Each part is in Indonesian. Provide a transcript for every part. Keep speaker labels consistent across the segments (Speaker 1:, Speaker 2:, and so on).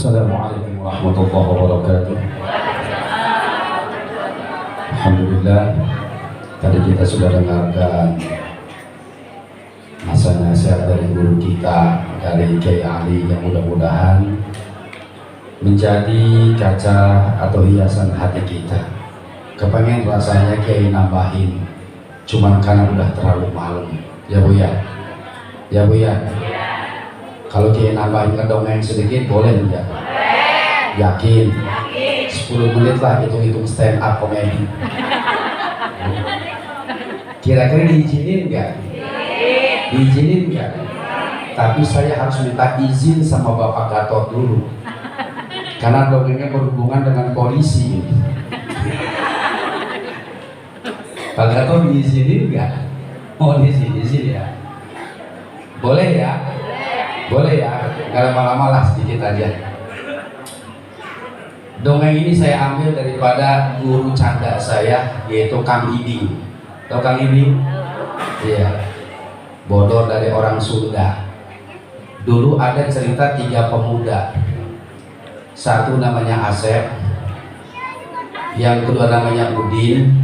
Speaker 1: Assalamualaikum warahmatullahi wabarakatuh. Alhamdulillah, tadi kita sudah dengarkan nasihat dari guru kita, dari Kiai Ali, yang mudah-mudahan menjadi kaca atau hiasan hati kita. Kepengen rasanya Kiai nambahin, cuman karena udah terlalu malam. Ya Bu ya? Ya Bu ya? Kalau Kiai nambahin ke dongeng sedikit boleh enggak? Yakin? 10 menit lah, hitung-hitung stand up komedi. Kira-kira diizinin enggak? Diizinin enggak? Tapi saya harus minta izin sama Bapak Gatot dulu, karena dongengnya berhubungan dengan polisi. Pak Gatot diizinin enggak? Oh izin ya? Boleh ya? Boleh ya, nggak lama-lama lah, sedikit aja. Dongeng ini saya ambil daripada guru canda saya, yaitu Kang Ibing. Tahu Kang Ibing? Iya. Bodor dari orang Sunda. Dulu ada cerita 3 pemuda. Satu namanya Asep, yang kedua namanya Udin,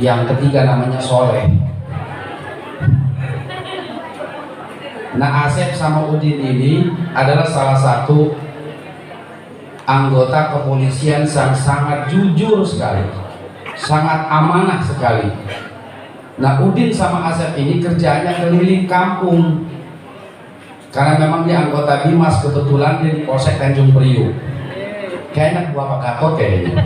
Speaker 1: yang ketiga namanya Soleh. Nah, Asep sama Udin ini adalah salah satu anggota kepolisian yang sangat jujur sekali, sangat amanah sekali. Nah, Udin sama Asep ini kerjanya keliling kampung, karena memang dia anggota Bimas, kebetulan dia di Polsek Tanjung Priuk. Kayaknya Bapak Gatot kayaknya.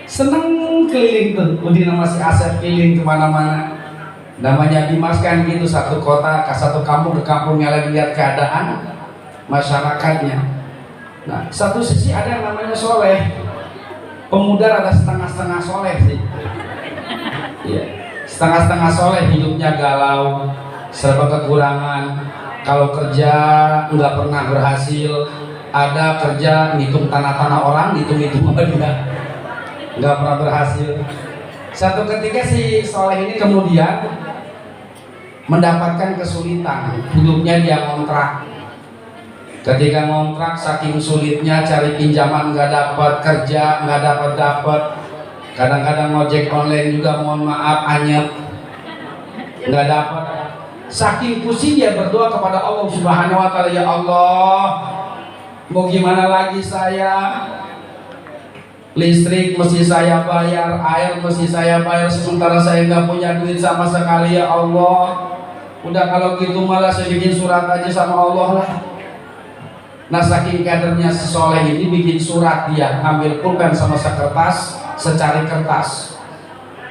Speaker 1: Seneng keliling tuh, Udin sama si Asep keliling kemana-mana. Namanya Bimas kan gitu, satu kota ke satu kampung ke kampungnya lagi, lihat keadaan masyarakatnya. Nah, satu sisi ada yang namanya Soleh, pemuda ada setengah-setengah soleh sih. Iya, setengah-setengah soleh, hidupnya galau, serba kekurangan. Kalau kerja nggak pernah berhasil, ada kerja ngitung tanah-tanah orang, ngitung-ngitung apa dia, nggak pernah berhasil. Satu ketika si Soleh ini kemudian mendapatkan kesulitan, hidupnya dia ngontrak. Ketika ngontrak, saking sulitnya cari pinjaman nggak dapat, kerja nggak dapat. Kadang-kadang ngojek online juga, mohon maaf, anyep, nggak dapat. Saking pusing dia berdoa kepada Allah Subhanahu Wa Taala, ya Allah, mau gimana lagi saya? Listrik mesti saya bayar, air mesti saya bayar, sementara saya nggak punya duit sama sekali, ya Allah. Udah kalau gitu malah saya bikin surat aja sama Allah lah. Nah, saking kadernya si Soleh ini bikin surat, dia ambil pulpen sama sekertas, secari kertas.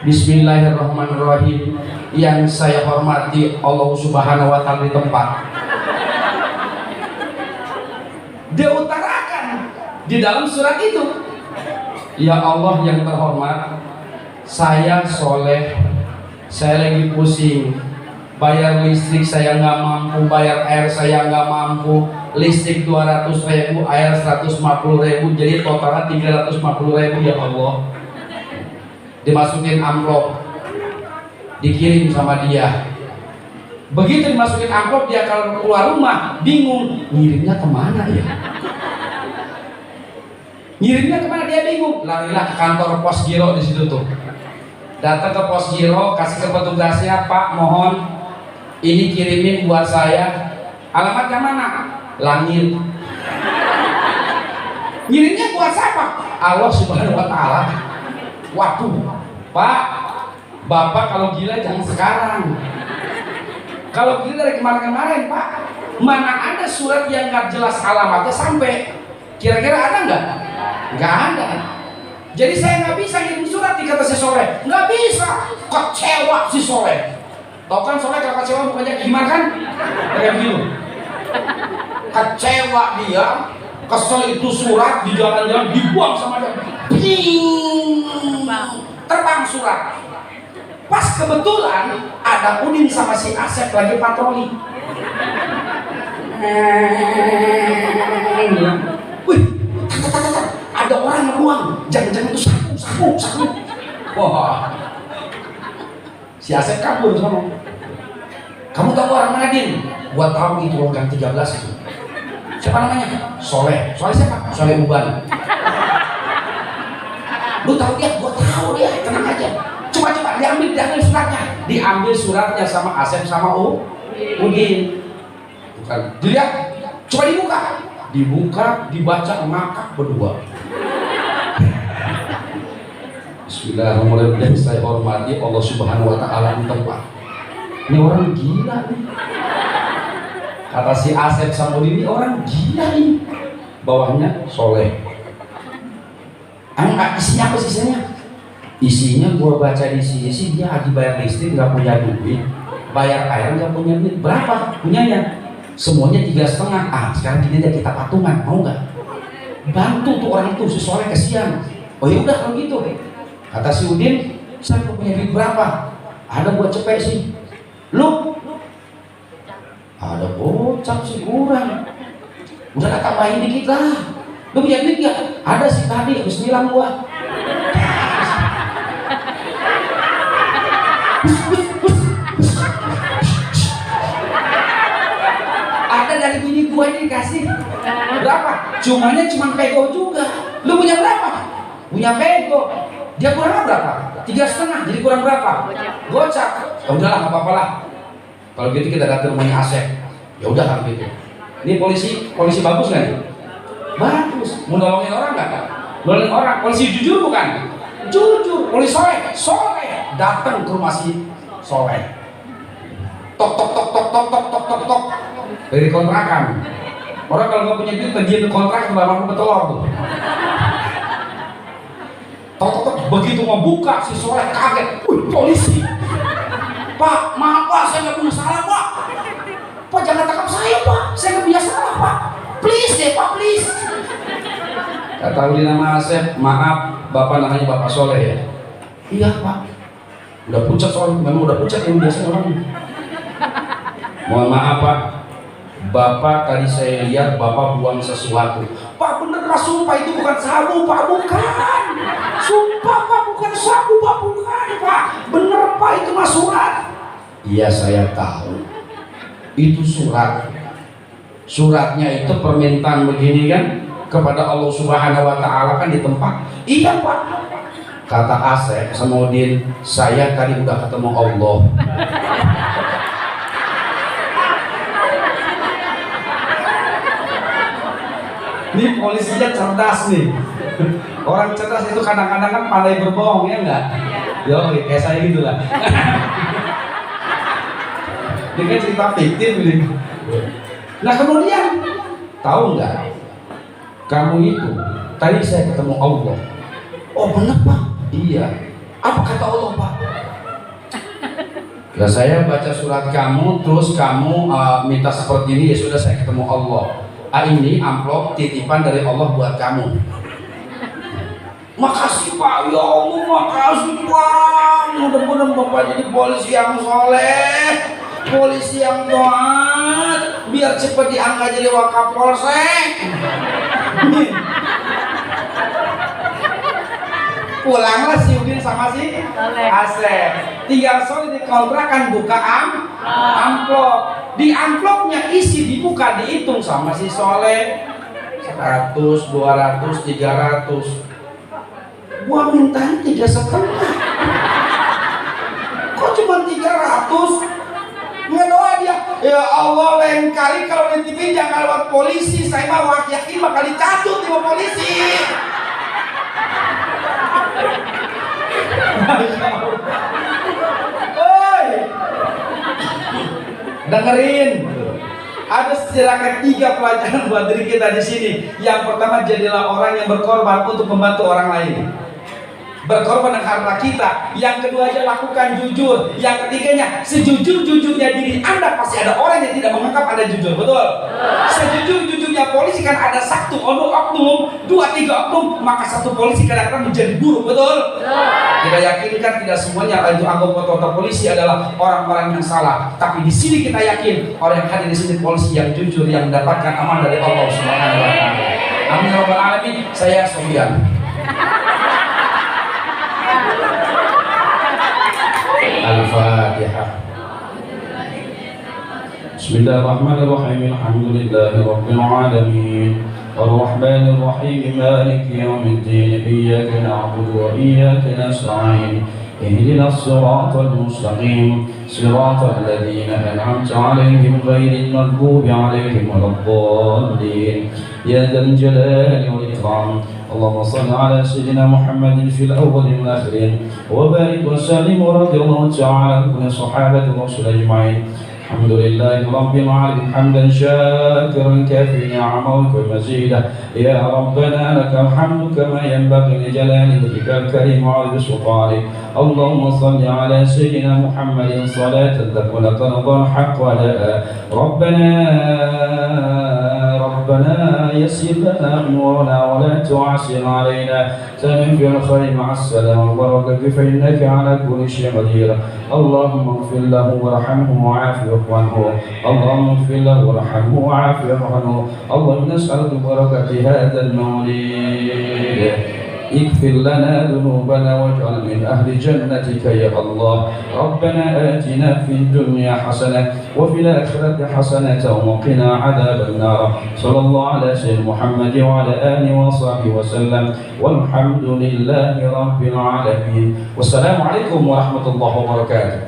Speaker 1: Bismillahirrahmanirrahim. Yang saya hormati Allah Subhanahu Wa Taala di tempat. Dia utarakan di dalam surat itu, ya Allah yang terhormat, saya Soleh, saya lagi pusing, bayar listrik saya nggak mampu, bayar air saya nggak mampu, listrik 200.000, air 150.000, jadi totalnya 350.000, ya Allah. Dimasukin amplop, dikirim sama dia. Begitu dimasukin amplop, dia kalau keluar rumah bingung, ngirimnya kemana ya? Ngirimnya kemana dia bingung, larilah ke kantor pos giro di situ tuh. Datang ke pos giro, kasih ke petugasnya, Pak mohon ini kirimin buat saya. Alamatnya mana? Langit. Ngirimnya buat siapa? Allah Subhanahu Wa Taala. Waduh, Pak, Bapak kalau gila jangan sekarang. Kalau gila dari kemarin-kemarin, Pak. Mana ada surat yang nggak jelas alamatnya sampai? Kira-kira ada nggak? Nggak ada. Jadi saya nggak bisa ngirim surat, dikata si Soleh. Nggak bisa, kecewa si Soleh. Tahu kan Soleh kalau kecewa bukannya gimana kan? Kayak gitu. Kecewa dia, kesel itu surat di jalan-jalan dibuang sama dia. Bing, terbang surat. Pas kebetulan ada Udin sama si Asep lagi patroli. Wih, ada orang ngebuang, jangan-jangan itu sapu. Wah, si Asep kabur sama. Kamu tahu orang mana, Din? Gua tahu itu logam 13 itu. Siapa namanya? Soleh. Soleh siapa? Soleh Uban. Lu tahu dia? Gua tahu dia. Tenang aja. Coba diambil suratnya. Diambil suratnya sama Asep sama Udin. Bukan. Dilihat. Coba dibuka. Dibuka, dibaca, ngakak berdua. Bismillahirrahmanirrahim. Saya hormati Allah Subhanahu wa taala di tempat. Ini orang gila nih. Kata si Asep sama Udin, ini orang gila nih. Bawahnya Soleh. Isinya apa sih? Isinya gua baca di sini sih dia lagi bayar listrik nggak punya duit, bayar air nggak punya duit. Berapa punyanya? Semuanya 3,5. Sekarang gini deh, kita patungan, mau nggak? Bantu tuh orang itu, si Soleh kesian. Oh ya udah kalau gitu. Kata si Udin, saya punya duit berapa? Ada buat cepet sih. Lu? Ada bocah sih kurang. Udah tambahin dikit lah. Lu punya duit nggak? Ada sih tadi, habis bilang gua. Ada dari bini gua ini dikasih. Berapa? Cuma pego juga. Lu punya berapa? Punya pego. Dia kurang berapa? 3,5. Jadi kurang berapa? Gocap. Ya udahlah, nggak apa-apa lah. Kalau gitu kita datang rumahnya Asep. Ya udah kan gitu. Ini polisi bagus nggak nih? Bagus. Mau nolongin orang nggak? Nolongin orang. Polisi jujur bukan? Jujur. Polisi Soleh. Datang ke rumah si Soleh. Tok. Dari kontrakan. Orang kalau nggak punya duit pergi ke kontrak lama bertelur tuh. Tok. Begitu mau buka si Soleh kaget. Wih, polisi. Pak, maaf Pak, saya nggak punya salah Pak. Pak jangan tangkap saya Pak, saya nggak punya salah Pak. Please deh Pak, please. Kata Udin nama Asep, maaf, Bapak namanya Bapak Soleh ya. Iya Pak. Udah pucat soalnya, memang udah pucat yang biasa orang. Mohon maaf Pak, Bapak tadi saya lihat Bapak buang sesuatu. Pak bener Pak, sumpah itu bukan sabu Pak, bukan. Sumpah Pak, bukan sabu Pak, bukan Pak. Bener Pak, itu mah surat. Iya saya tahu. Itu surat. Suratnya itu permintaan begini kan kepada Allah Subhanahu wa taala kan di tempat. Iya Pak. Kata Asep sama Udin, saya tadi udah ketemu Allah. Ini polisinya cerdas nih. Orang cerdas itu kadang-kadang kan pandai berbohong, ya enggak? Yo, kayak saya gitu lah. Ini kan cerita fiktif nih. Nah kemudian, tahu nggak? Kamu itu, tadi saya ketemu Allah. Oh benar Pak? Iya. Apa kata Allah Pak? Ya saya baca surat kamu, terus kamu minta seperti ini, ya sudah saya ketemu Allah. Ini amplop titipan dari Allah buat kamu. Makasih Pak, ya Allah makasih Pak. Mudah-mudahan Bapak jadi polisi yang soleh, polisi yang taat, biar cepat diangkat jadi Wakapolsek. Pulanglah si Udin sama si Asep. Tinggal Soleh dikontrakan buka amplop. Di amplopnya isi dibuka dihitung sama si Soleh 100, 200, 300. Gua minta 3,5. Kok cuma 300? Ngedoa dia, ya Allah lain kali kalau ditipin jangan lewat polisi, saya mah yakin bakal dicatut sama polisi. Oi, dengerin. Ada setidaknya 3 pelajaran buat diri kita di sini. Yang pertama, jadilah orang yang berkorban untuk membantu orang lain. Berkorban dengan harta kita. Yang kedua aja lakukan jujur. Yang ketiganya, sejujur-jujurnya diri Anda pasti ada orang yang tidak menganggap Anda jujur. Betul? Sejujur-jujurnya polisi kan ada 1 oknum, 2, 3 oknum, maka 1 polisi kadang-kadang menjadi buruk. Betul? Kita yakinkan tidak semuanya itu anggota polisi adalah orang-orang yang salah. Tapi di sini kita yakin orang yang hadir di sini polisi yang jujur, yang mendapatkan aman dari Allah Subhanahu wa taala. Amin ya rabbal alamin. Saya Sofyan. Al-Fatihah. بسم الله الرحمن الرحيم الحمد لله رب العالمين الرحمن الرحيم مالك يوم الدين إياك نعبد وإياك نستعين اهدنا الصراط المستقيم صراط الذين أنعمت عليهم غير المغضوب عليهم ولا الضالين يا ذا الجلال والإكرام اللهم صل على سيدنا محمد في الأولين والآخرين وبارك وسلم ورضي الله تعالى عن كل صحابة الرسول أجمعين الحمد لله رب العالمين حمدا شاكرا كافي نعمه ومزيدا يا ربنا لك الحمد كما ينبغي لجلال وجهك الكريم وعظيم سلطانك اللهم صل على سيدنا محمد صلاة تكون ترضى الحق ولا ربنا يسر لنا امورنا ولا تعسر علينا سلم في الخير مع السلام وبركة فإنك على كل شيء قدير اللهم اغفر له وارحمه وعافه عنه اللهم اغفر له وارحمه وعافه عنه اللهم نسألك بركة هذا المولد اغفر لنا ذنوبنا واجعل من أهل جنتك يا الله ربنا آتنا في الدنيا حسنة وفي الآخرة حسنة وقنا عذاب النار صلى الله على سيدنا محمد وعلى آله وصحبه وسلم والحمد لله رب العالمين والسلام عليكم ورحمة الله وبركاته.